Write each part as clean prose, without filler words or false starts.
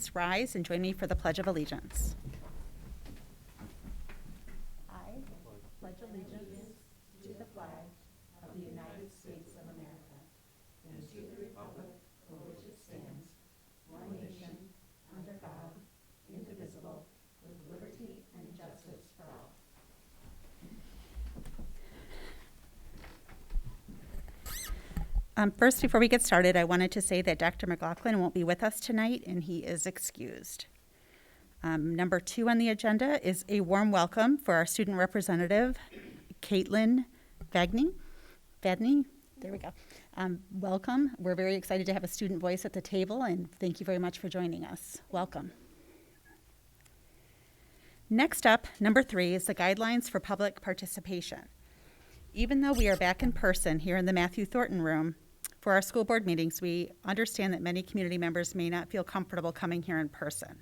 Please rise and join me for the Pledge of Allegiance. I pledge allegiance to the flag of the United States of America and to the republic for which it stands, one nation, under God, indivisible, with liberty and justice for all. First, before we get started, I wanted to say that Dr. McLaughlin won't be with us tonight, and he is excused. Number 2 on the agenda is a warm welcome for our student representative, Caitlin Vadney. There we go. Welcome. We're very excited to have a student voice at the table, and thank you very much for joining us. Welcome. Next up, number 3, is the guidelines for public participation. Even though we are back in person here in the Matthew Thornton room, for our school board meetings, we understand that many community members may not feel comfortable coming here in person.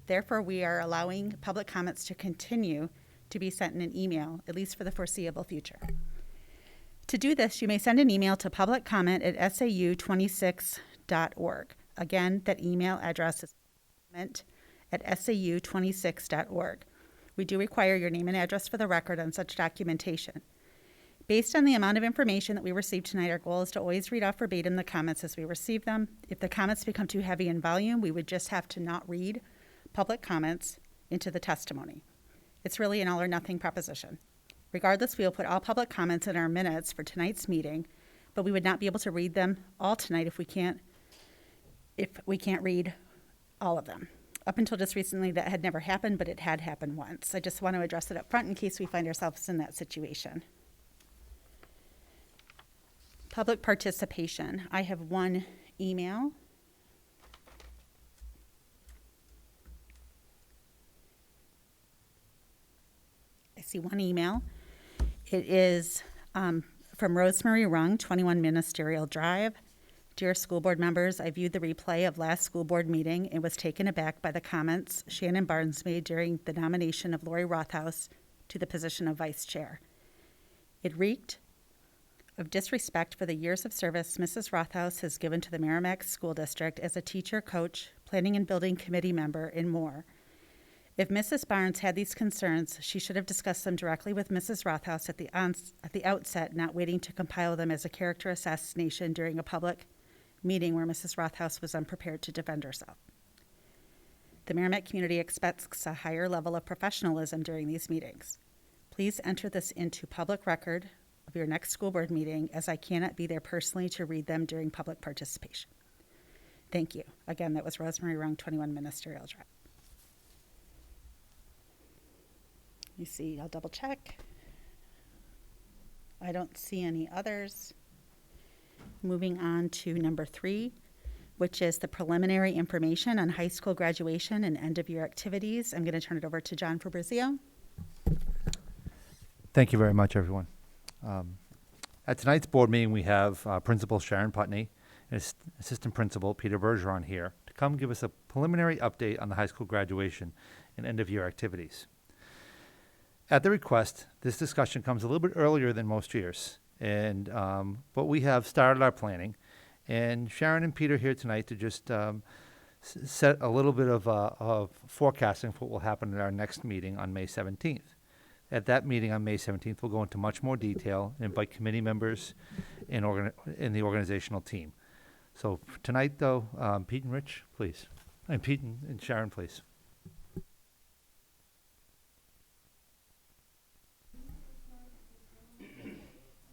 Therefore, we are allowing public comments to continue to be sent in an email, at least for the foreseeable future. To do this, you may send an email to publiccomment@sau26.org. Again, that email address is comment@sau26.org. We do require your name and address for the record on such documentation. Based on the amount of information that we received tonight, our goal is to always read off verbatim the comments as we receive them. If the comments become too heavy in volume, we would just have to not read public comments into the testimony. It's really an all or nothing proposition. Regardless, we will put all public comments in our minutes for tonight's meeting, but we would not be able to read them all tonight if we can't read all of them. Up until just recently, that had never happened, but it had happened once. I just want to address it up front in case we find ourselves in that situation. Public participation. I have one email. I see one email. It is from Rosemary Rung, 21 Ministerial Drive. Dear school board members, I viewed the replay of last school board meeting and was taken aback by the comments Shannon Barnes made during the nomination of Lori Rothaus to the position of vice chair. It reeked of disrespect for the years of service Mrs. Rothaus has given to the Merrimack School District as a teacher, coach, planning and building committee member, and more. If Mrs. Barnes had these concerns, she should have discussed them directly with Mrs. Rothaus at the outset, not waiting to compile them as a character assassination during a public meeting where Mrs. Rothaus was unprepared to defend herself. The Merrimack community expects a higher level of professionalism during these meetings. Please enter this into public record of your next school board meeting, as I cannot be there personally to read them during public participation. Thank you. Again, that was Rosemary Rung, 21 Ministerial Drive. You see, I'll double check. I don't see any others. Moving on to number 3, which is the preliminary information on high school graduation and end of year activities. I'm going to turn it over to John Fabrizio. Thank you very much, everyone. At tonight's board meeting, we have Principal Sharon Putney and Assistant Principal Peter Bergeron here to come give us a preliminary update on the high school graduation and end-of-year activities. At the request, this discussion comes a little bit earlier than most years, but we have started our planning, and Sharon and Peter here tonight to just set a little bit of forecasting for what will happen at our next meeting on May 17th. At that meeting on May 17th, we'll go into much more detail and invite committee members in the organizational team. So for tonight, though, Pete and Rich, please. And Pete and Sharon, please.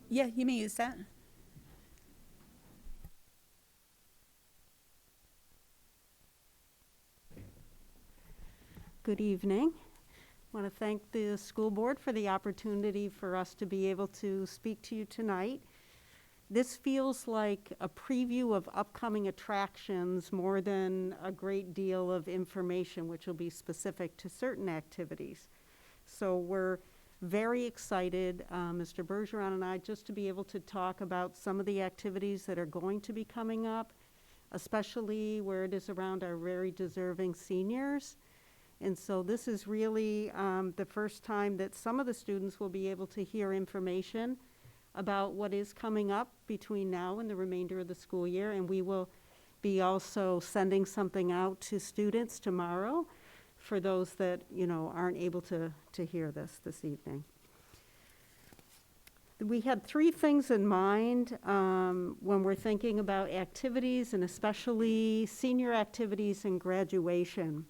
Yeah, you may use that. Good evening. I want to thank the school board for the opportunity for us to be able to speak to you tonight. This feels like a preview of upcoming attractions more than a great deal of information which will be specific to certain activities. So we're very excited, Mr. Bergeron and I, just to be able to talk about some of the activities that are going to be coming up, especially where it is around our very deserving seniors. And so this is really the first time that some of the students will be able to hear information about what is coming up between now and the remainder of the school year. And we will be also sending something out to students tomorrow for those that, aren't able to hear this evening. We had three things in mind when we're thinking about activities, and especially senior activities and graduation.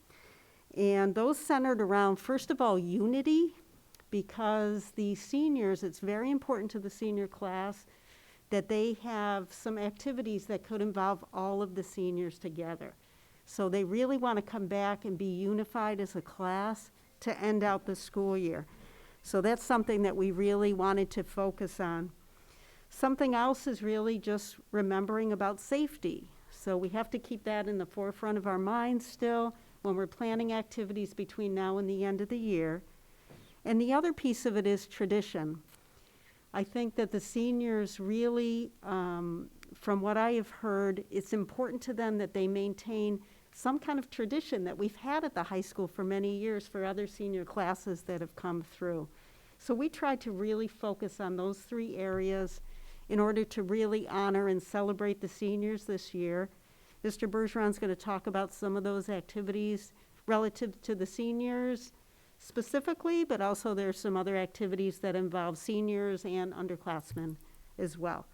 And those centered around, first of all, unity, because the seniors, it's very important to the senior class that they have some activities that could involve all of the seniors together. So they really want to come back and be unified as a class to end out the school year. So that's something that we really wanted to focus on. Something else is really just remembering about safety. So we have to keep that in the forefront of our minds still when we're planning activities between now and the end of the year. And the other piece of it is tradition. I think that the seniors really, from what I have heard, it's important to them that they maintain some kind of tradition that we've had at the high school for many years for other senior classes that have come through. So we tried to really focus on those three areas in order to really honor and celebrate the seniors this year. Mr. Bergeron's going to talk about some of those activities relative to the seniors specifically, but also there's some other activities that involve seniors and underclassmen as well.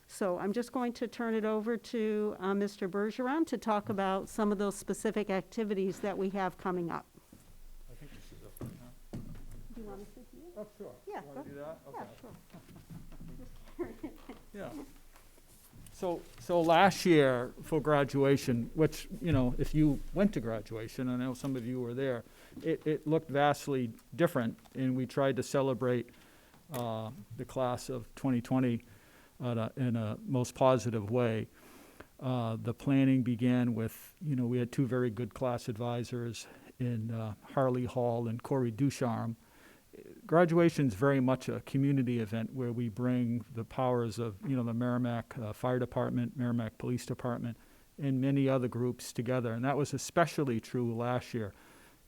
So I'm just going to turn it over to Mr. Bergeron to talk about some of those specific activities that we have coming up. I think this is up now. Do you want to sit here? Oh, sure. Yeah, You want to do that? Yeah, Okay. sure. Just carry it. Yeah. So last year for graduation, which, if you went to graduation, I know some of you were there, it looked vastly different, and we tried to celebrate the class of 2020 in a most positive way. The planning began with, we had two very good class advisors in Harley Hall and Corey Ducharme. Graduation is very much a community event where we bring the powers of, the Merrimack Fire Department, Merrimack Police Department, and many other groups together. And that was especially true last year.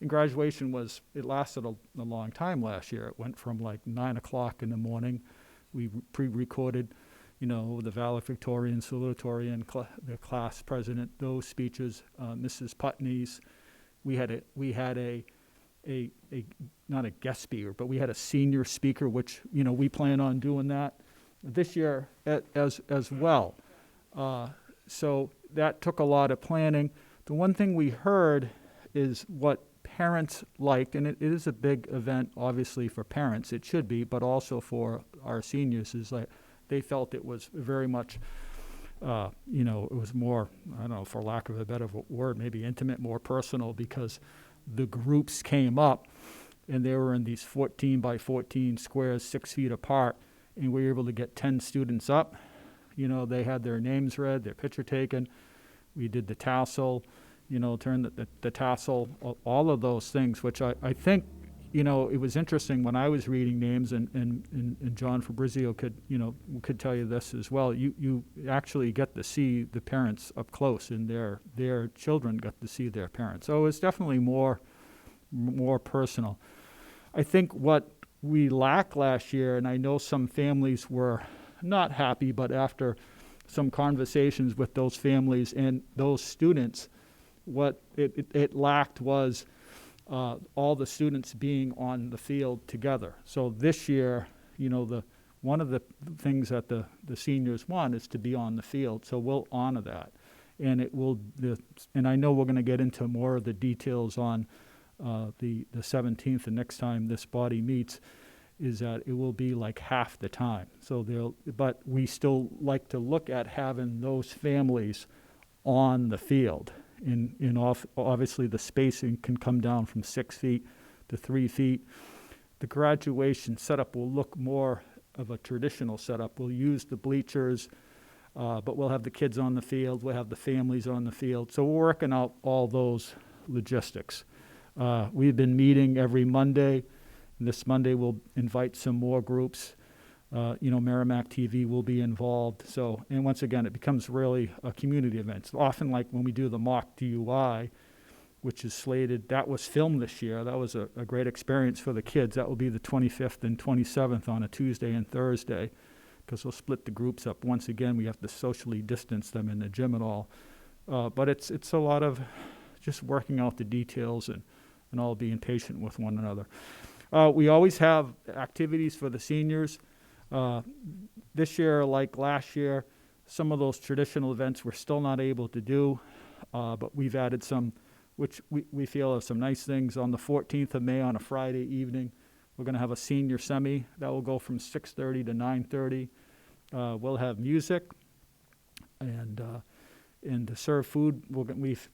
And graduation it lasted a long time last year. It went from like 9 o'clock in the morning. We pre-recorded, the valedictorian, salutatorian, the class president, those speeches, Mrs. Putney's. We had a not a guest speaker, but we had a senior speaker, which, we plan on doing that this year as well. So that took a lot of planning. The one thing we heard is what parents liked, and it is a big event, obviously, for parents. It should be, but also for our seniors, is like they felt it was very much, it was more, I don't know, for lack of a better word, maybe intimate, more personal, because the groups came up and they were in these 14 by 14 squares, 6 feet apart, and we were able to get 10 students up. They had their names read, their picture taken. We did the tassel, turn the tassel, all of those things, which I think, it was interesting when I was reading names, and John Fabrizio could tell you this as well. You actually get to see the parents up close, and their children got to see their parents. So it's definitely more personal. I think what we lacked last year, and I know some families were not happy, but after some conversations with those families and those students, what it lacked was all the students being on the field together. So this year, one of the things that the seniors want is to be on the field. So we'll honor that, and and I know we're going to get into more of the details on the 17th, the next time this body meets, is that it will be like half the time. So but we still like to look at having those families on the field. Obviously the spacing can come down from 6 feet to 3 feet. The graduation setup will look more of a traditional setup. We'll use the bleachers, but we'll have the kids on the field, we'll have the families on the field. So we're working out all those logistics. We've been meeting every Monday. This Monday we'll invite some more groups. Merrimack TV will be involved. So, and once again, it becomes really a community event. It's often like when we do the mock DUI, which is slated, that was filmed this year. That was a great experience for the kids. That will be the 25th and 27th on a Tuesday and Thursday, because we'll split the groups up. Once again, we have to socially distance them in the gym and all. But it's a lot of just working out the details and all being patient with one another. We always have activities for the seniors. This year, like last year, some of those traditional events we're still not able to do, but we've added some, which we feel are some nice things. On the 14th of May, on a Friday evening, we're going to have a senior semi that will go from 6:30 to 9:30. We'll have music, and to serve food,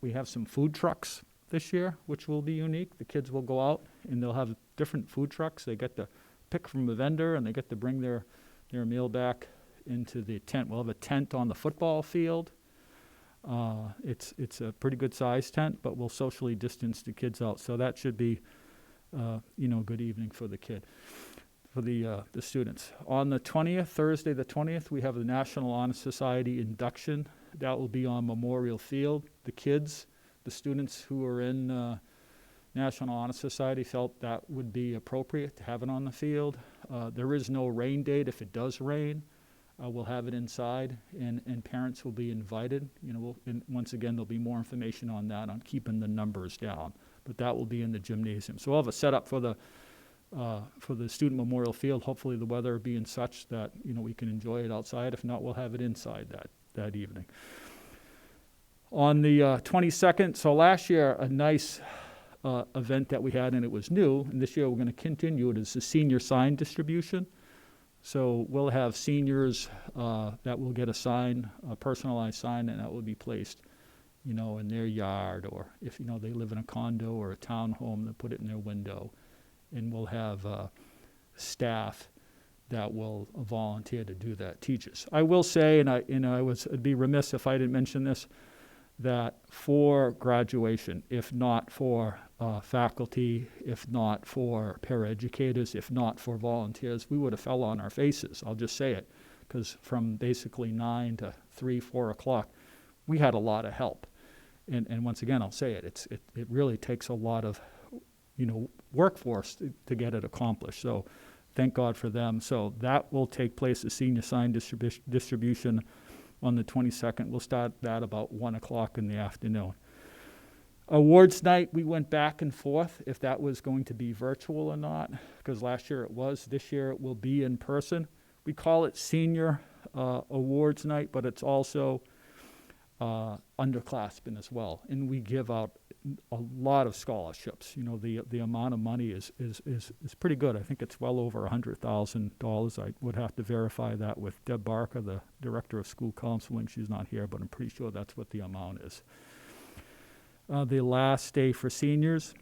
we have some food trucks this year, which will be unique. The kids will go out and they'll have different food trucks. They get to pick from a vendor and they get to bring their meal back into the tent. We'll have a tent on the football field. It's a pretty good sized tent, but we'll socially distance the kids out. So that should be, a good evening for the the students. On the 20th, Thursday the 20th, we have the National Honor Society induction. That will be on Memorial Field. The students who are in National Honor Society felt that would be appropriate to have it on the field. There is no rain date. If it does rain, we'll have it inside, and parents will be invited. And once again, there'll be more information on that, on keeping the numbers down. But that will be in the gymnasium. So we'll have a setup for the student memorial field. Hopefully the weather being such that we can enjoy it outside. If not, we'll have it inside that evening. On the 22nd, so last year a nice event that we had, and it was new, and this year we're going to continue it, is the senior sign distribution. So we'll have seniors that will get a personalized sign, and that will be placed in their yard, or if they live in a condo or a townhome, they'll put it in their window. And we'll have staff that will volunteer to do that, teachers. I will say, and I'd be remiss if I didn't mention this, that for graduation, if not for faculty, if not for paraeducators, if not for volunteers, we would have fell on our faces. I'll just say it, because from basically 9 to 3, 4 o'clock, we had a lot of help. And once again, I'll say it, it really takes a lot of workforce to get it accomplished. So thank God for them. So that will take place, the senior sign distribution on the 22nd. We'll start that about 1 o'clock in the afternoon. Awards night, we went back and forth if that was going to be virtual or not, because last year it was. This year it will be in person. We call it senior awards night, but it's also underclassmen as well. And we give out a lot of scholarships. The amount of money is pretty good. I think it's well over $100,000. I would have to verify that with Deb Barker, the director of school counseling. She's not here, but I'm pretty sure that's what the amount is. The last day for seniors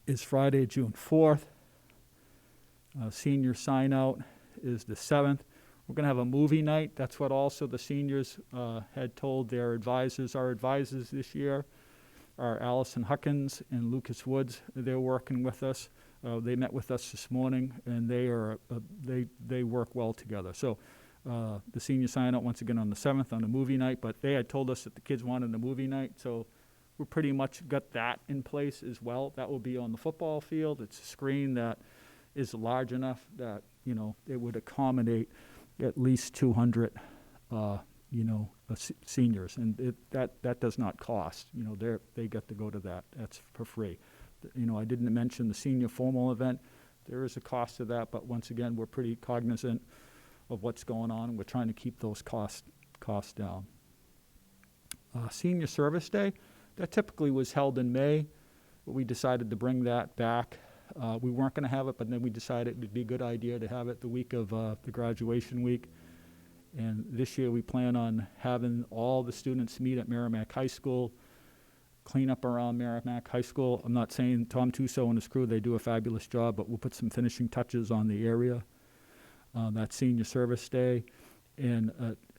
is Friday, June 4th. Senior sign out is the 7th. We're going to have a movie night. That's what also the seniors had told their advisors. Our advisors this year are Allison Huckins and Lucas Woods. They're working with us. They met with us this morning, and they work well together. So the senior sign out once again on the 7th on a movie night, but they had told us that the kids wanted a movie night, so we pretty much got that in place as well. That will be on the football field. It's a screen that is large enough that it would accommodate at least 200 seniors, and that does not cost. They get to go to that. That's for free. I didn't mention the senior formal event. There is a cost to that, but once again, we're pretty cognizant of what's going on, and we're trying to keep those costs down. Senior Service Day, that typically was held in May, but we decided to bring that back. We weren't going to have it, but then we decided it would be a good idea to have it the week of the graduation week. And this year we plan on having all the students meet at Merrimack High School, clean up around Merrimack High School. I'm not saying Tom Tuso and his crew, they do a fabulous job, but we'll put some finishing touches on the area. That's Senior Service Day. And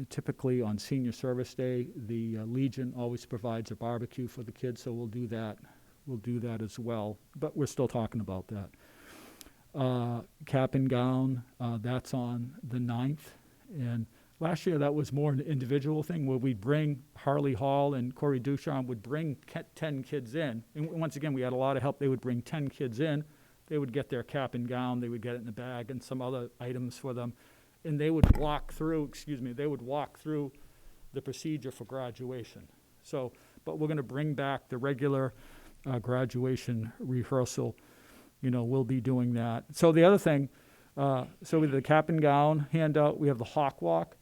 typically on Senior Service Day, the Legion always provides a barbecue for the kids, so we'll do that. We'll do that as well, but we're still talking about that. Cap and gown, that's on the 9th. And last year that was more an individual thing where we'd bring Harley Hall and Corey Duchamp would bring 10 kids in. And once again, we had a lot of help. They would bring 10 kids in. They would get their cap and gown. They would get it in the bag and some other items for them. And they would walk through the procedure for graduation. So, but we're going to bring back the regular graduation rehearsal. We'll be doing that. So the other thing, so with the cap and gown handout, we have the hawk walk.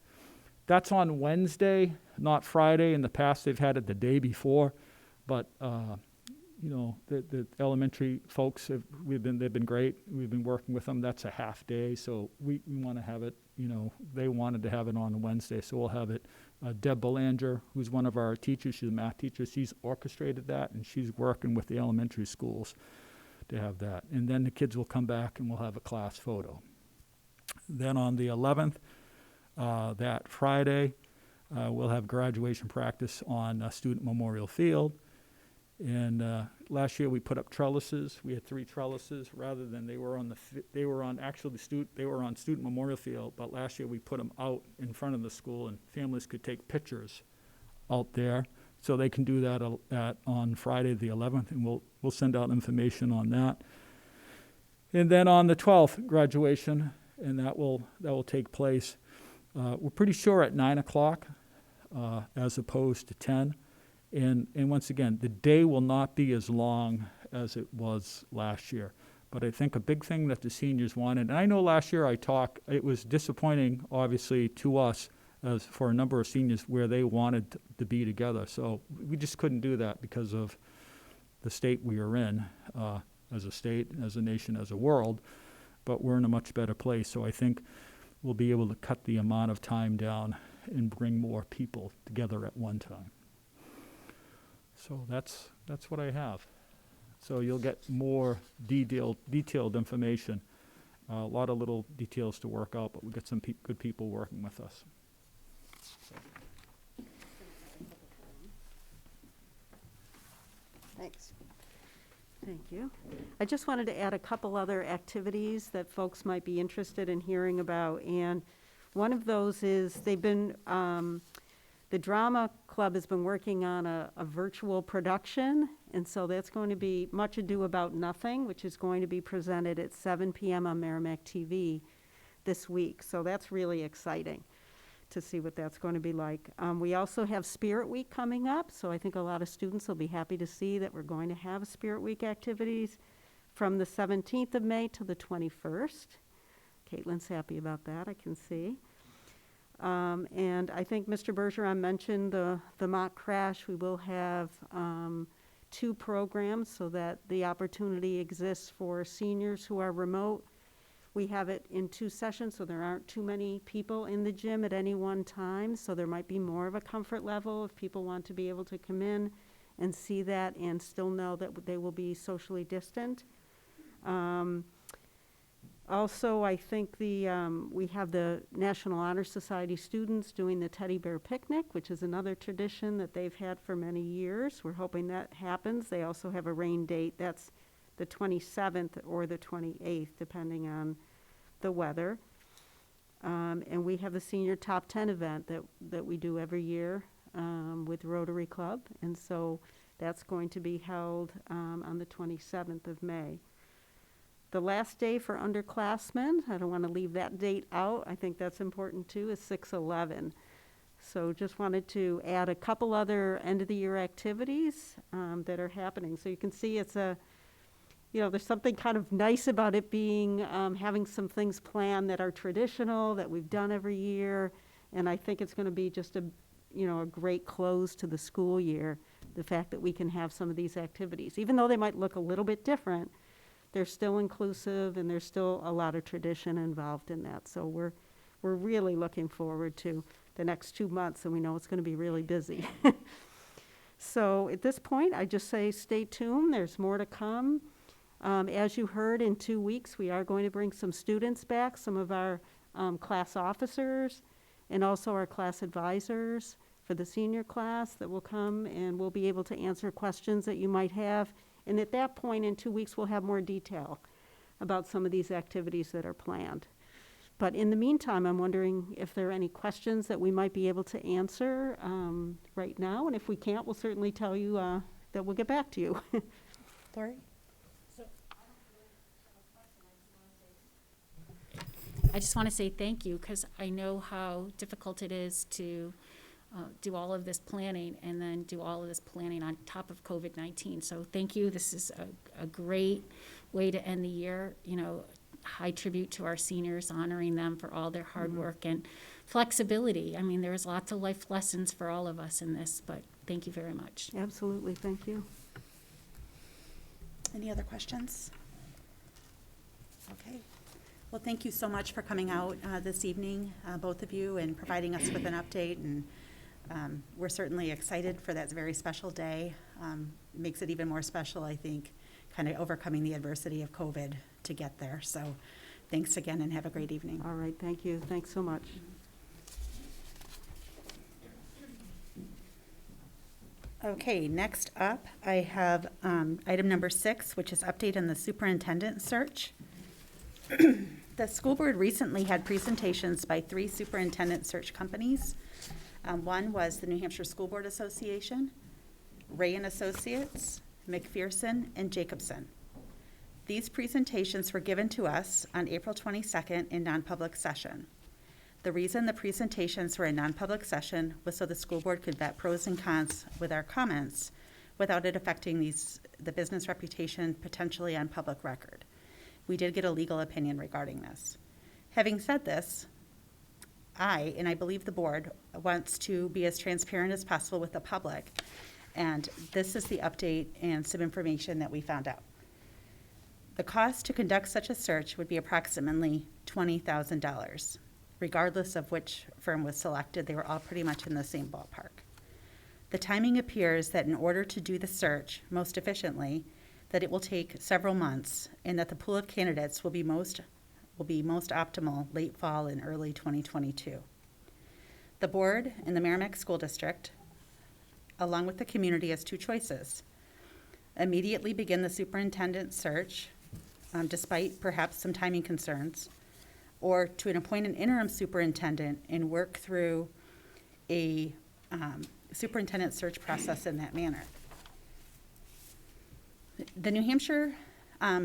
That's on Wednesday, not Friday. In the past, they've had it the day before, but the elementary folks they've been great. We've been working with them. That's a half day, so we want to have it. They wanted to have it on Wednesday, so we'll have it. Deb Belanger, who's one of our teachers, she's a math teacher. She's orchestrated that, and she's working with the elementary schools to have that. And then the kids will come back, and we'll have a class photo. Then on the 11th, that Friday, we'll have graduation practice on Student Memorial Field. And last year we put up trellises. We had 3 trellises rather than they were on Student Memorial Field. But last year we put them out in front of the school, and families could take pictures out there. So they can do that on Friday the 11th, and we'll send out information on that. And then on the 12th, graduation, and that will take place. We're pretty sure at 9 o'clock as opposed to 10. And once again, the day will not be as long as it was last year. But I think a big thing that the seniors wanted, and I know last year it was disappointing, obviously, to us as for a number of seniors where they wanted to be together. So we just couldn't do that because of the state we are in as a state, as a nation, as a world. But we're in a much better place. So I think we'll be able to cut the amount of time down and bring more people together at one time. So that's what I have. So you'll get more detailed information. A lot of little details to work out, but we've got some good people working with us. Thanks. Thank you. I just wanted to add a couple other activities that folks might be interested in hearing about. And one of those is the drama club has been working on a virtual production, and so that's going to be Much Ado About Nothing, which is going to be presented at 7 p.m. on Merrimack TV this week. So that's really exciting to see what that's going to be like. We also have Spirit Week coming up, so I think a lot of students will be happy to see that we're going to have Spirit Week activities from the 17th of May to the 21st. Caitlin's happy about that, I can see. And I think Mr. Bergeron mentioned the mock crash. We will have 2 programs so that the opportunity exists for seniors who are remote. We have it in 2 sessions, so there aren't too many people in the gym at any one time, so there might be more of a comfort level if people want to be able to come in and see that and still know that they will be socially distant. Also, I think we have the National Honor Society students doing the Teddy Bear Picnic, which is another tradition that they've had for many years. We're hoping that happens. They also have a rain date. That's the 27th or the 28th, depending on the weather. And we have the Senior Top 10 event that we do every year with Rotary Club. And so that's going to be held on the 27th of May. The last day for underclassmen, I don't want to leave that date out. I think that's important too, is 6/11. So just wanted to add a couple other end-of-the-year activities that are happening. So you can see it's there's something kind of nice about it being, having some things planned that are traditional, that we've done every year. And I think it's going to be just a great close to the school year, the fact that we can have some of these activities. Even though they might look a little bit different, they're still inclusive, and there's still a lot of tradition involved in that. So we're really looking forward to the next 2 months, and we know it's going to be really busy. So at this point, I just say stay tuned. There's more to come. As you heard, in 2 weeks, we are going to bring some students back, some of our class officers, and also our class advisors for the senior class that will come, and we'll be able to answer questions that you might have. And at that point, in 2 weeks, we'll have more detail about some of these activities that are planned. But in the meantime, I'm wondering if there are any questions that we might be able to answer right now. And if we can't, we'll certainly tell you that we'll get back to you. Lori? I just want to say thank you, because I know how difficult it is to do all of this planning and then do all of this planning on top of COVID-19. So thank you. This is a great way to end the year. You know, high tribute to our seniors, honoring them for all their hard work and flexibility. I mean, there's lots of life lessons for all of us in this, but thank you very much. Absolutely, thank you. Any other questions? Okay. Well, thank you so much for coming out this evening, both of you, and providing us with an update. And we're certainly excited for that very special day. Makes it even more special, I think, kind of overcoming the adversity of COVID to get there. So thanks again and have a great evening. All right, thank you. Thanks so much. Okay, next up, I have item number 6, which is update on the superintendent search. The school board recently had presentations by 3 superintendent search companies. One was the New Hampshire School Board Association, Ray and Associates, McPherson, and Jacobson. These presentations were given to us on April 22nd in non-public session. The reason the presentations were in non-public session was so the school board could vet pros and cons with our comments without it affecting the business reputation potentially on public record. We did get a legal opinion regarding this. Having said this, and I believe the board, wants to be as transparent as possible with the public, and this is the update and some information that we found out. The cost to conduct such a search would be approximately $20,000. Regardless of which firm was selected, they were all pretty much in the same ballpark. The timing appears that in order to do the search most efficiently, that it will take several months, and that the pool of candidates will be most optimal late fall and early 2022. The board and the Merrimack School District, along with the community, has 2 choices. Immediately begin the superintendent search, despite perhaps some timing concerns, or to appoint an interim superintendent and work through a superintendent search process in that manner. The New Hampshire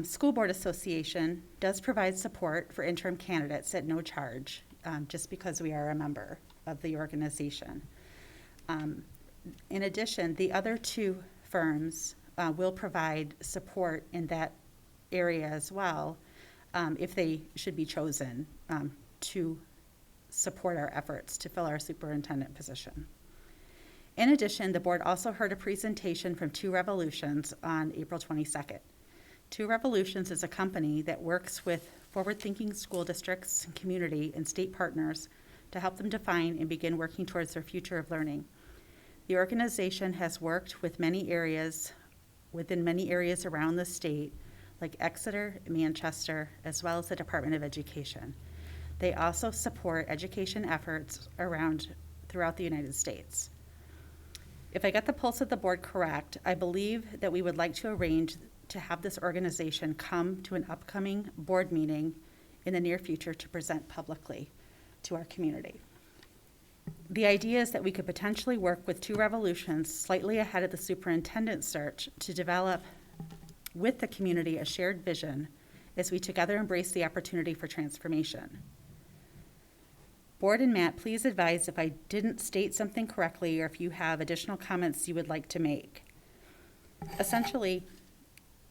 School Board Association does provide support for interim candidates at no charge, just because we are a member of the organization. In addition, the other 2 firms will provide support in that area as well, if they should be chosen to support our efforts to fill our superintendent position. In addition, the board also heard a presentation from 2 Revolutions on April 22nd. 2 Revolutions is a company that works with forward-thinking school districts, community, and state partners to help them define and begin working towards their future of learning. The organization has worked with within many areas around the state, like Exeter, Manchester, as well as the Department of Education. They also support education efforts throughout the United States. If I got the pulse of the board correct, I believe that we would like to arrange to have this organization come to an upcoming board meeting in the near future to present publicly to our community. The idea is that we could potentially work with 2 Revolutions slightly ahead of the superintendent search to develop with the community a shared vision as we together embrace the opportunity for transformation. Board and Matt, please advise if I didn't state something correctly or if you have additional comments you would like to make. Essentially,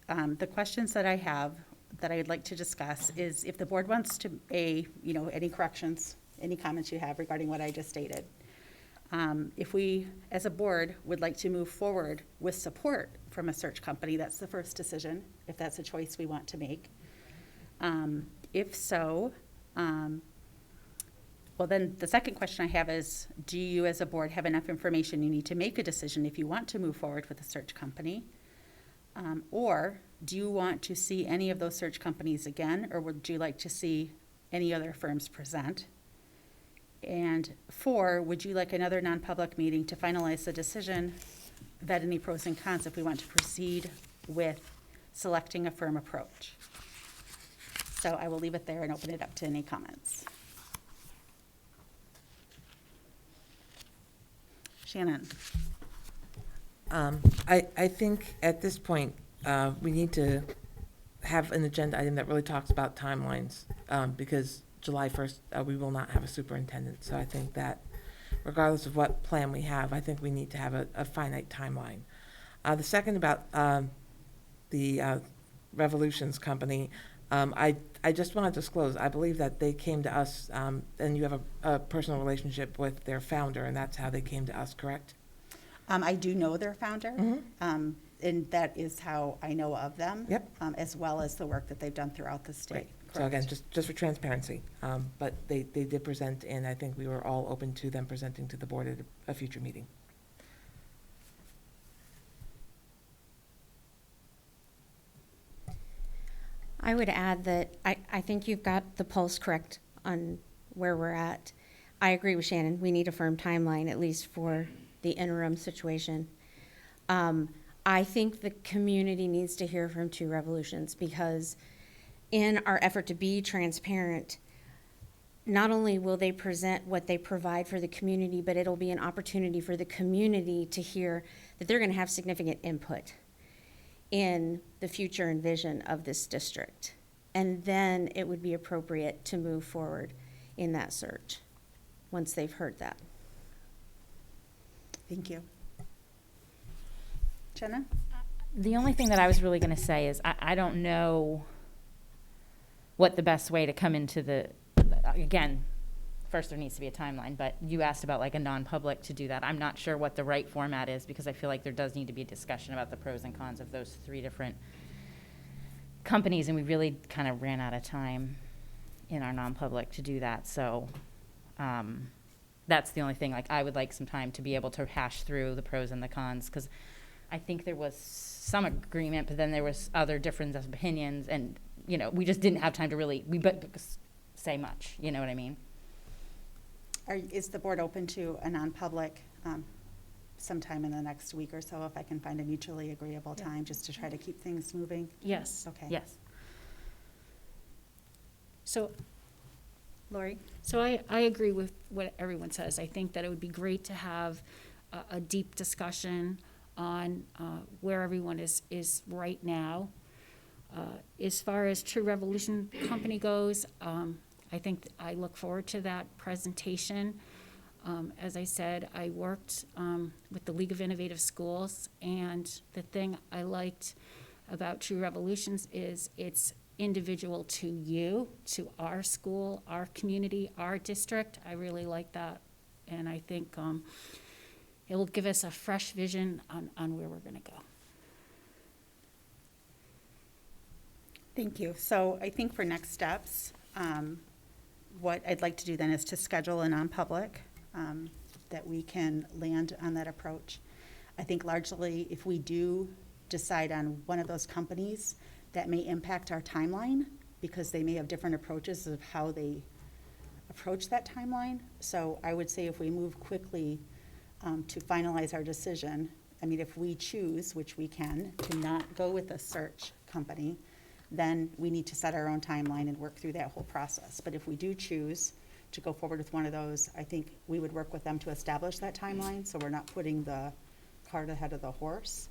the questions that I have that I would like to discuss is if the board wants to, any corrections, any comments you have regarding what I just stated. If we, as a board, would like to move forward with support from a search company, that's the first decision, if that's a choice we want to make. If so, well, then the second question I have is, do you as a board have enough information you need to make a decision if you want to move forward with a search company? Or do you want to see any of those search companies again, or would you like to see any other firms present? And 4, would you like another non-public meeting to finalize the decision, vet any pros and cons if we want to proceed with selecting a firm approach? So I will leave it there and open it up to any comments. Shannon. I think at this point, we need to have an agenda item that really talks about timelines, because July 1st, we will not have a superintendent. So I think that regardless of what plan we have. I think we need to have a finite timeline. The second about the Revolutions Company, I just want to disclose, I believe that they came to us, and you have a personal relationship with their founder, and that's how they came to us, correct? I do know their founder, and that is how I know of them. Yep. As well as the work that they've done throughout the state. Right. So again, Correct. just for transparency, but they did present, and I think we were all open to them presenting to the board at a future meeting. I would add that I think you've got the pulse correct on where we're at. I agree with Shannon. We need a firm timeline, at least for the interim situation. I think the community needs to hear from Two Revolutions, because in our effort to be transparent, not only will they present what they provide for the community, but it'll be an opportunity for the community to hear that they're going to have significant input in the future and vision of this district. And then it would be appropriate to move forward in that search once they've heard that. Thank you. Jenna? The only thing that I was really going to say is I don't know what the best way to come into the, again, first there needs to be a timeline, but you asked about like a non-public to do that. I'm not sure what the right format is, because I feel like there does need to be a discussion about the pros and cons of those three different companies, and we really kind of ran out of time in our non-public to do that. So that's the only thing. Like, I would like some time to be able to hash through the pros and the cons, because I think there was some agreement, but then there was other differences of opinions, and you know, we just didn't have time to really say much. You know what I mean? Is the board open to a non-public sometime in the next week or so, if I can find a mutually agreeable time, just to try to keep things moving? Yes. Okay. Yes. So Lori? So I agree with what everyone says. I think that it would be great to have a deep discussion on where everyone is right now. As far as True Revolution Company goes, I think I look forward to that presentation. As I said, I worked with the League of Innovative Schools, and the thing I liked about True Revolutions is it's individual to you, to our school, our community, our district. I really like that, and I think it will give us a fresh vision on where we're going to go. Thank you. So I think for next steps, what I'd like to do then is to schedule a non-public that we can land on that approach. I think largely if we do decide on one of those companies, that may impact our timeline, because they may have different approaches of how they approach that timeline. So I would say if we move quickly to finalize our decision, I mean, if we choose, which we can, to not go with a search company, then we need to set our own timeline and work through that whole process. But if we do choose to go forward with one of those, I think we would work with them to establish that timeline, so we're not putting the cart ahead of the horse.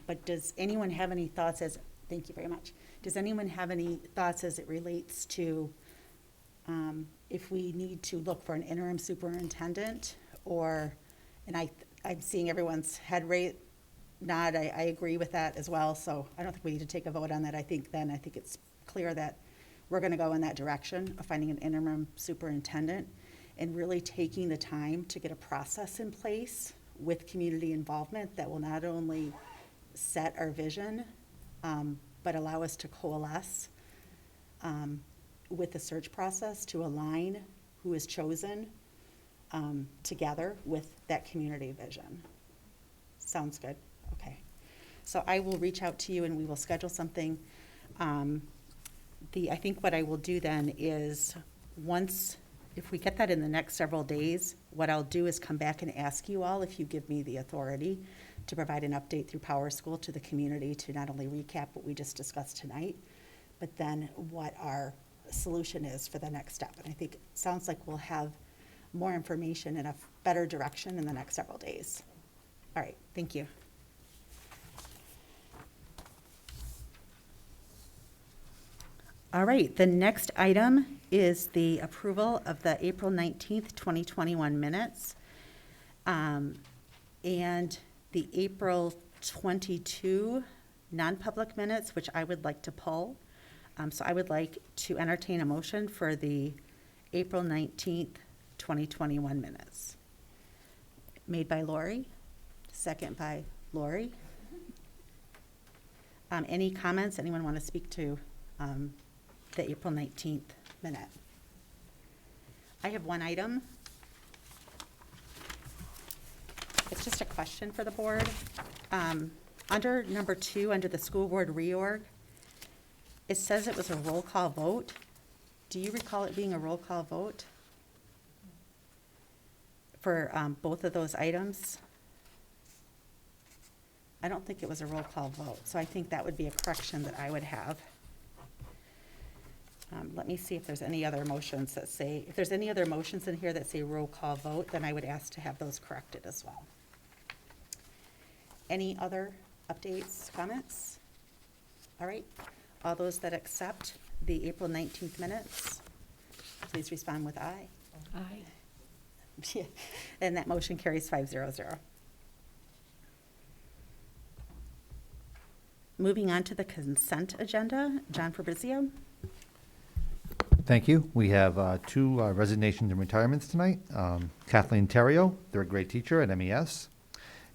But does anyone have any thoughts thank you very much. Does anyone have any thoughts as it relates to if we need to look for an interim superintendent, and I'm seeing everyone's head rate nod. I agree with that as well, so I don't think we need to take a vote on that. I think it's clear that we're going to go in that direction of finding an interim superintendent and really taking the time to get a process in place with community involvement that will not only set our vision, but allow us to coalesce with the search process to align who is chosen together with that community vision. Sounds good? Okay. So I will reach out to you and we will schedule something. I think what I will do then is if we get that in the next several days, what I'll do is come back and ask you all if you give me the authority to provide an update through Power School to the community to not only recap what we just discussed tonight, but then what our solution is for the next step. And I think it sounds like we'll have more information and a better direction in the next several days. All right, thank you. All right, the next item is the approval of the April 19th, 2021 minutes, and the April 22 non-public minutes, which I would like to pull. So I would like to entertain a motion for the April 19th, 2021 minutes. Made by Lori, second by Lori. Any comments? Anyone want to speak to the April 19th minute? I have one item. It's just a question for the board. Under number 2, under the school board reorg, it says it was a roll call vote. Do you recall it being a roll call vote for both of those items? I don't think it was a roll call vote, so I think that would be a correction that I would have. Let me see if there's any other motions that say, if there's any other motions in here that say roll call vote, then I would ask to have those corrected as well. Any other updates, comments? All right, all those that accept the April 19th minutes, please respond with aye. Aye. And that motion carries 500. Moving on to the consent agenda, John Fabrizio. Thank you. We have 2 resignations and retirements tonight. Kathleen Terrio, third grade teacher at MES,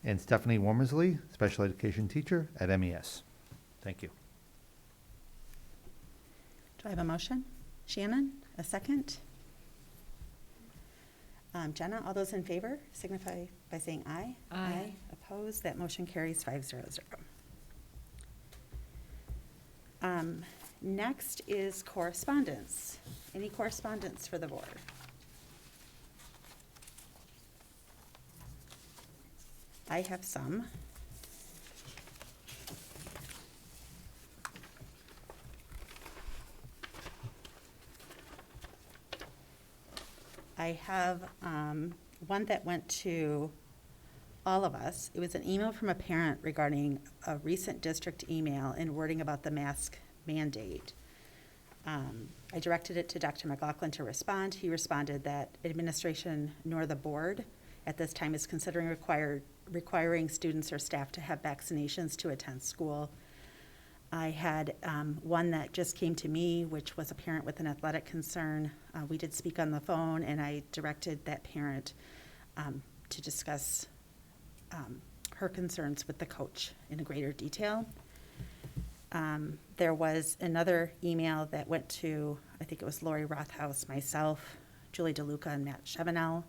and Stephanie Wormersley, special education teacher at MES. Thank you. Do I have a motion? Shannon, a second? Jenna, all those in favor signify by saying aye. Aye. Opposed, that motion carries 500. Next is correspondence. Any correspondence for the board? I have some. I have one that went to all of us. It was an email from a parent regarding a recent district email and wording about the mask mandate. I directed it to Dr. McLaughlin to respond. He responded that administration nor the board at this time is considering requiring students or staff to have vaccinations to attend school. I had one that just came to me, which was a parent with an athletic concern. We did speak on the phone, and I directed that parent to discuss her concerns with the coach in greater detail. There was another email that went to, I think it was Lori Rothaus, myself, Julie DeLuca, and Matt Chevenel.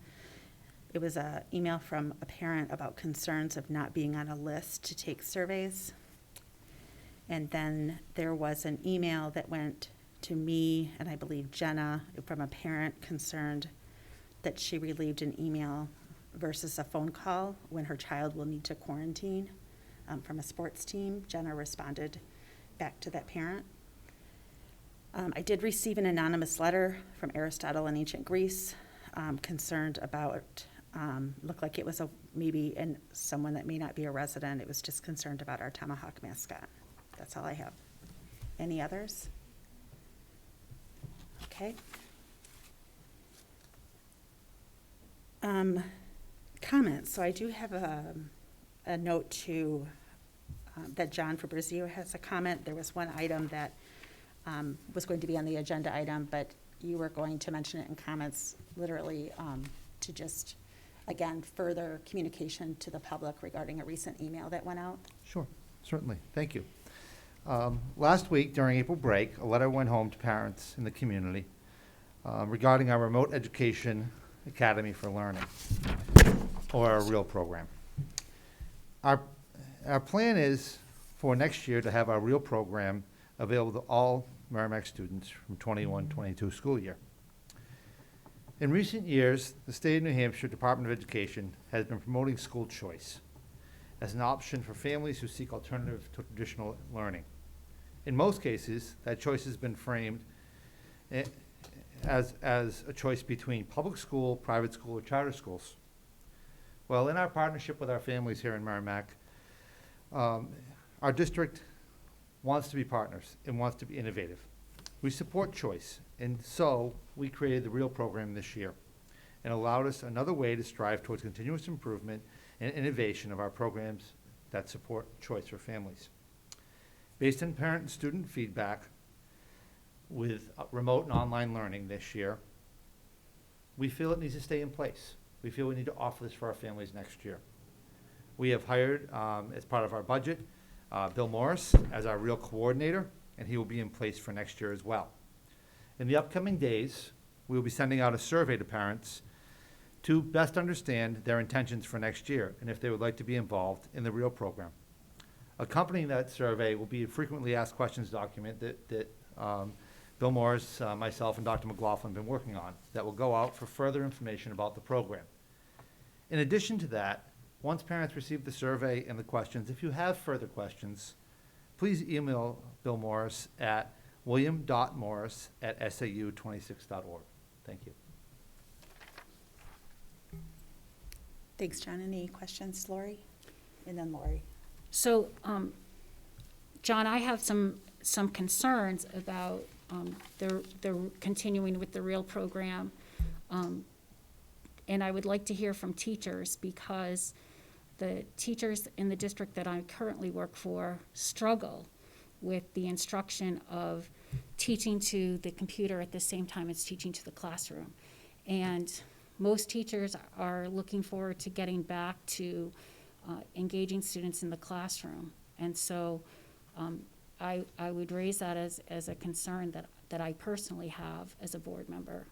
It was an email from a parent about concerns of not being on a list to take surveys. And then there was an email that went to me, and I believe Jenna, from a parent concerned that she relieved an email versus a phone call when her child will need to quarantine from a sports team. Jenna responded back to that parent. I did receive an anonymous letter from Aristotle in ancient Greece, concerned about, looked like it was maybe someone that may not be a resident. It was just concerned about our tomahawk mascot. That's all I have. Any others? Okay. Comments. So I do have a note to that John Fabrizio has a comment. There was one item that was going to be on the agenda item, but you were going to mention it in comments, literally to just, again, further communication to the public regarding a recent email that went out. Sure, certainly. Thank you. Last week, during April break, a letter went home to parents in the community regarding our Remote Education Academy for Learning, or our REAL program. Our plan is for next year to have our REAL program available to all Merrimack students from 21-22 school year. In recent years, the state of New Hampshire Department of Education has been promoting school choice as an option for families who seek alternative to traditional learning. In most cases, that choice has been framed as a choice between public school, private school, or charter schools. Well, in our partnership with our families here in Merrimack, our district wants to be partners and wants to be innovative. We support choice, and so we created the REAL program this year and allowed us another way to strive towards continuous improvement and innovation of our programs that support choice for families. Based on parent and student feedback with remote and online learning this year, we feel it needs to stay in place. We feel we need to offer this for our families next year. We have hired, as part of our budget, Bill Morris as our REAL coordinator, and he will be in place for next year as well. In the upcoming days, we will be sending out a survey to parents to best understand their intentions for next year and if they would like to be involved in the REAL program. Accompanying that survey will be a frequently asked questions document that Bill Morris, myself, and Dr. McLaughlin have been working on that will go out for further information about the program. In addition to that, once parents receive the survey and the questions, if you have further questions, please email Bill Morris at william.morris@sau26.org. Thank you. Thanks, John. Any questions, Lori? And then Lori. So, John, I have some concerns about the continuing with the REAL program. And I would like to hear from teachers, because the teachers in the district that I currently work for struggle with the instruction of teaching to the computer at the same time as teaching to the classroom. And most teachers are looking forward to getting back to engaging students in the classroom. And so I would raise that as a concern that I personally have as a board member.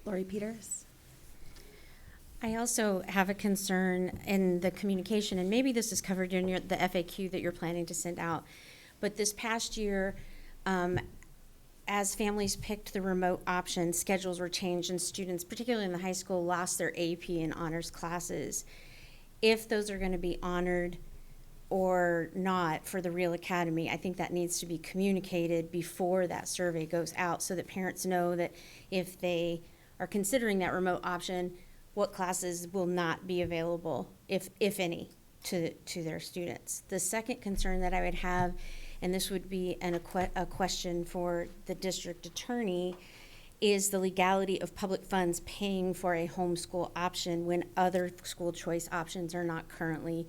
Lori Peters? I also have a concern in the communication, and maybe this is covered in the FAQ that you're planning to send out. But this past year, as families picked the remote option, schedules were changed, and students, particularly in the high school, lost their AP and honors classes. If those are going to be honored or not for the REAL Academy, I think that needs to be communicated before that survey goes out, so that parents know that if they are considering that remote option, what classes will not be available, if any, to their students. The second concern that I would have, and this would be a question for the district attorney, is the legality of public funds paying for a homeschool option when other school choice options are not currently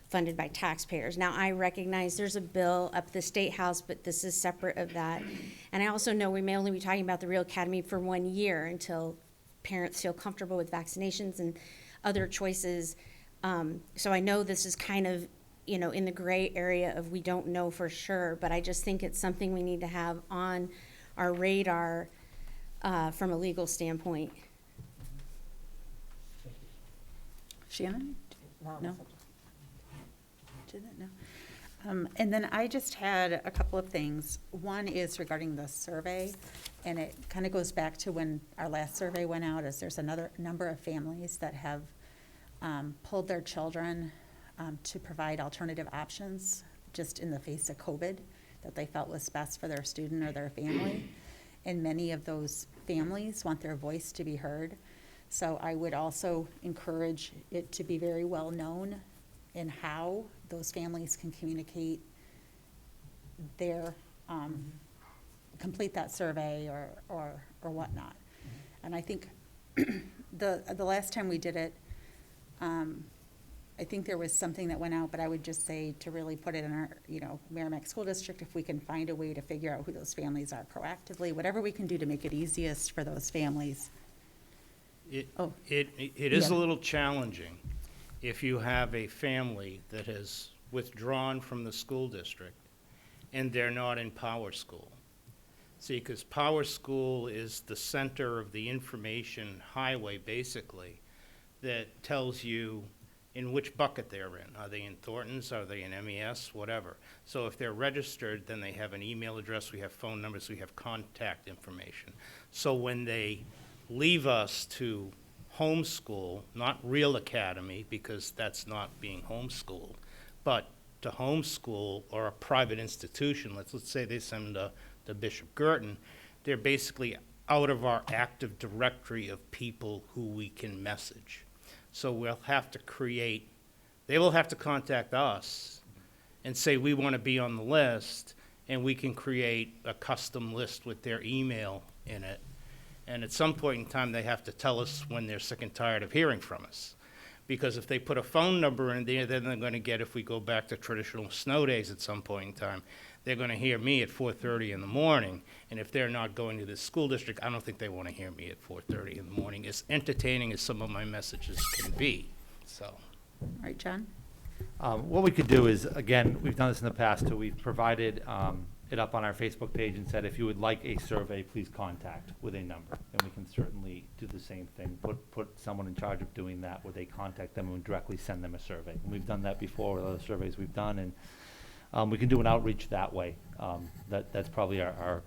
funded by taxpayers. Now, I recognize there's a bill up at the State House, but this is separate of that. And I also know we may only be talking about the REAL Academy for 1 year until parents feel comfortable with vaccinations and other choices. So I know this is kind of, in the gray area of we don't know for sure, but I just think it's something we need to have on our radar from a legal standpoint. Shannon? No? Didn't know. And then I just had a couple of things. One is regarding the survey, and it kind of goes back to when our last survey went out, is there's another number of families that have pulled their children to provide alternative options just in the face of COVID that they felt was best for their student or their family. And many of those families want their voice to be heard. So I would also encourage it to be very well known in how those families can communicate their, complete that survey or whatnot. And I think the last time we did it, I think there was something that went out, but I would just say to really put it in our, Merrimack School District, if we can find a way to figure out who those families are proactively, whatever we can do to make it easiest for those families. It Oh. is Yeah. a little challenging if you have a family that has withdrawn from the school district and they're not in Power School. See, because Power School is the center of the information highway, basically, that tells you in which bucket they're in. Are they in Thornton's? Are they in MES? Whatever. So if they're registered, then they have an email address, we have phone numbers, we have contact information. So when they leave us to homeschool, not Real Academy, because that's not being homeschooled, but to homeschool or a private institution, let's say they send to Bishop Girton, they're basically out of our active directory of people who we can message. So we'll have to they will have to contact us and say we want to be on the list, and we can create a custom list with their email in it. And at some point in time, they have to tell us when they're sick and tired of hearing from us. Because if they put a phone number in there, then they're gonna get, if we go back to traditional snow days at some point in time, they're gonna hear me at 4:30 in the morning. And if they're not going to the school district, I don't think they wanna hear me at 4:30 in the morning, as entertaining as some of my messages can be, so. All right, John? What we could do is, again, we've done this in the past too, we've provided it up on our Facebook page and said, if you would like a survey, please contact with a number. And we can certainly do the same thing, put someone in charge of doing that, where they contact them and directly send them a survey. And we've done that before with other surveys we've done, and we can do an outreach that way. That's probably our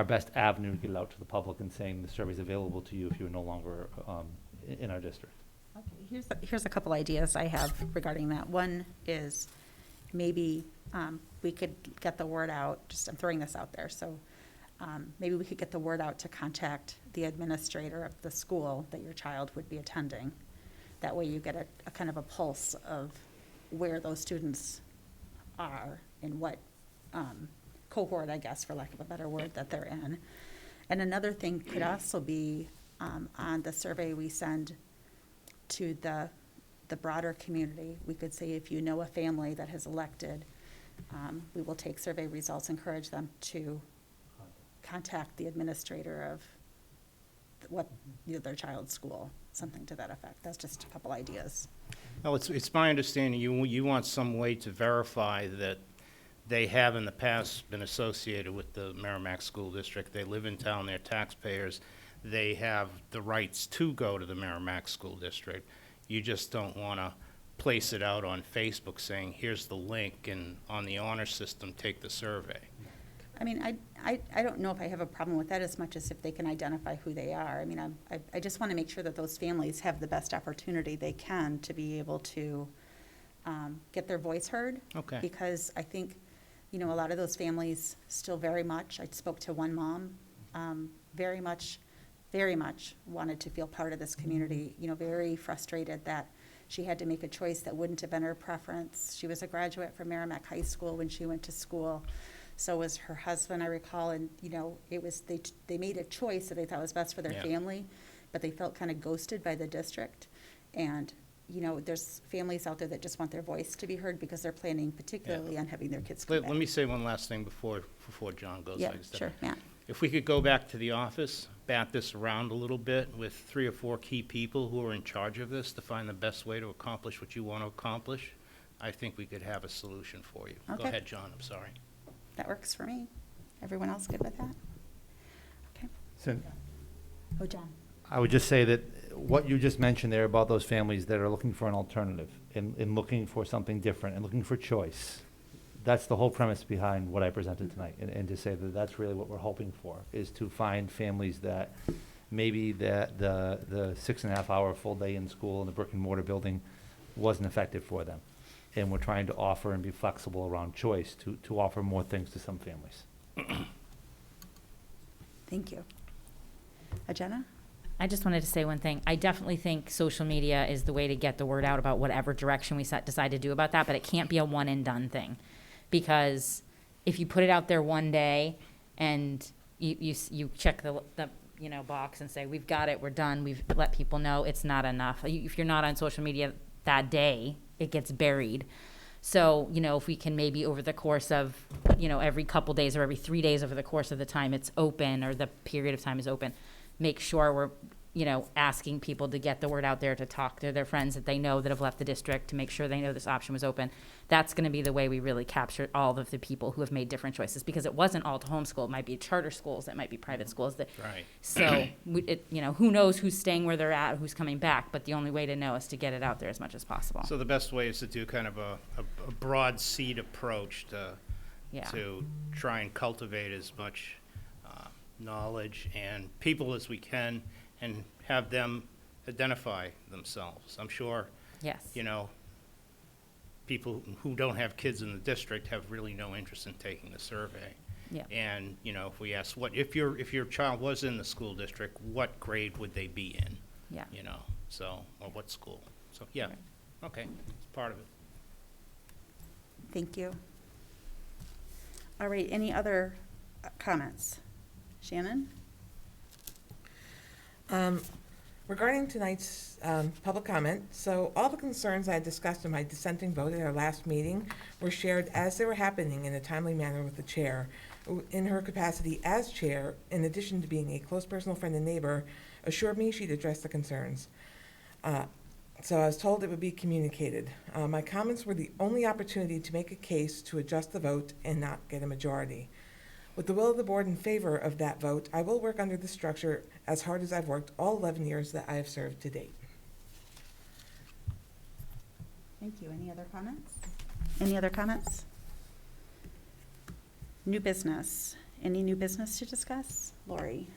best avenue to get it out to the public and saying the survey's available to you if you're no longer in our district. Okay, here's a couple ideas I have regarding that. One is maybe we could get the word out, I'm throwing this out there, so maybe we could get the word out to contact the administrator of the school that your child would be attending. That way you get a kind of a pulse of where those students are and what cohort, I guess, for lack of a better word, that they're in. And another thing could also be on the survey we send to the broader community. We could say, if you know a family that has elected, we will take survey results, encourage them to contact the administrator of their child's school, something to that effect. That's just a couple ideas. No, it's my understanding you want some way to verify that they have in the past been associated with the Merrimack School District. They live in town, they're taxpayers. They have the rights to go to the Merrimack School District. You just don't want to place it out on Facebook saying, here's the link, and on the honor system, take the survey. I mean, I don't know if I have a problem with that as much as if they can identify who they are. I mean, I just want to make sure that those families have the best opportunity they can to be able to get their voice heard. Okay. Because I think, a lot of those families still very much, I spoke to one mom, very much wanted to feel part of this community, very frustrated that she had to make a choice that wouldn't have been her preference. She was a graduate from Merrimack High School when she went to school. So was her husband, I recall, and, it was, they made a choice that they thought was best for their Yeah. family, but they felt kind of ghosted by the district. And, there's families out there that just want their voice to be heard because they're planning particularly on having their kids come Let back. me say one last thing before John goes. Yeah, like I said. sure, Matt. If we could go back to the office, bat this around a little bit with 3 or 4 key people who are in charge of this to find the best way to accomplish what you want to accomplish, I think we could have a solution for you. Go Okay. ahead, John, I'm sorry. That works for me. Everyone else good with that? Okay. So Oh, John. I would just say that what you just mentioned there about those families that are looking for an alternative and looking for something different and looking for choice, that's the whole premise behind what I presented tonight. And to say that that's really what we're hoping for, is to find families that maybe the 6.5 hour full day in school in the brick and mortar building wasn't effective for them. And we're trying to offer and be flexible around choice to offer more things to some families. Thank you. Jenna? I just wanted to say one thing. I definitely think social media is the way to get the word out about whatever direction we decide to do about that, but it can't be a one and done thing. Because if you put it out there one day and you check the box and say, we've got it, we're done, we've let people know, it's not enough. If you're not on social media that day, it gets buried. So, if we can maybe over the course of, every couple days or every 3 days over the course of the time it's open or the period of time is open, make sure we're, asking people to get the word out there, to talk to their friends that they know that have left the district, to make sure they know this option was open. That's going to be the way we really capture all of the people who have made different choices, because it wasn't all to homeschool. It might be charter schools, it might be private schools. Right. So, who knows who's staying where they're at, who's coming back, but the only way to know is to get it out there as much as possible. So the best way is to do kind of a broad seed approach Yeah. to try and cultivate as much knowledge and people as we can and have them identify themselves. I'm sure, Yes. people who don't have kids in the district have really no interest in taking the survey. Yeah. And, if we ask if your child was in the school district, what grade would they be in? Yeah. Or what school? So, yeah, Right. okay, it's part of it. Thank you. All right, any other comments? Shannon? Regarding tonight's public comment, so all the concerns I discussed in my dissenting vote at our last meeting were shared as they were happening in a timely manner with the chair. In her capacity as chair, in addition to being a close personal friend and neighbor, assured me she'd address the concerns. So I was told it would be communicated. My comments were the only opportunity to make a case to adjust the vote and not get a majority. With the will of the board in favor of that vote, I will work under this structure as hard as I've worked all 11 years that I have served to date. Thank you. Any other comments? Any other comments? New business. Any new business to discuss? Lori?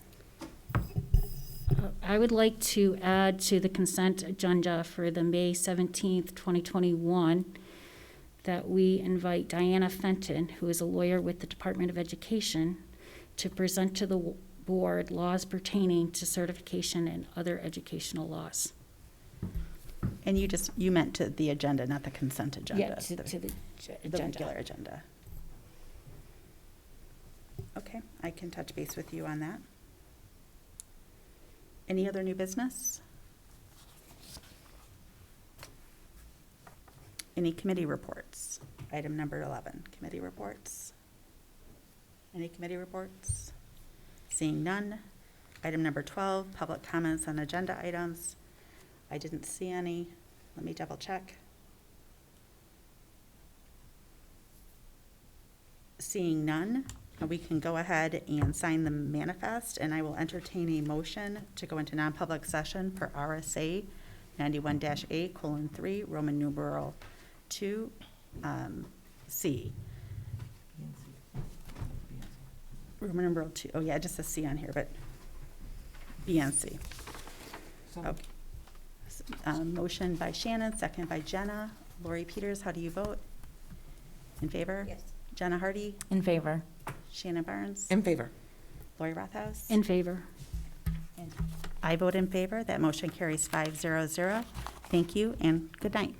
I would like to add to the consent agenda for the May 17th, 2021, that we invite Diana Fenton, who is a lawyer with the Department of Education, to present to the board laws pertaining to certification and other educational laws. And you meant to the agenda, not the consent agenda. Yeah, to the The agenda. regular agenda. Okay, I can touch base with you on that. Any other new business? Any committee reports? Item number 11, committee reports. Any committee reports? Seeing none. Item number 12, public comments on agenda items. I didn't see any. Let me double check. Seeing none, we can go ahead and sign the manifest, and I will entertain a motion to go into non-public session for RSA 91-8:3, Roman numeral 2, C. Roman numeral 2, oh yeah, it just says C on here, but B and C. Okay. Motion by Shannon, second by Jenna. Lori Peters, how do you vote? In favor? Yes. Jenna Hardy? In favor. Shannon Barnes? In favor. Lori Rothaus? In favor. And I vote in favor. That motion carries 500. Thank you and good night.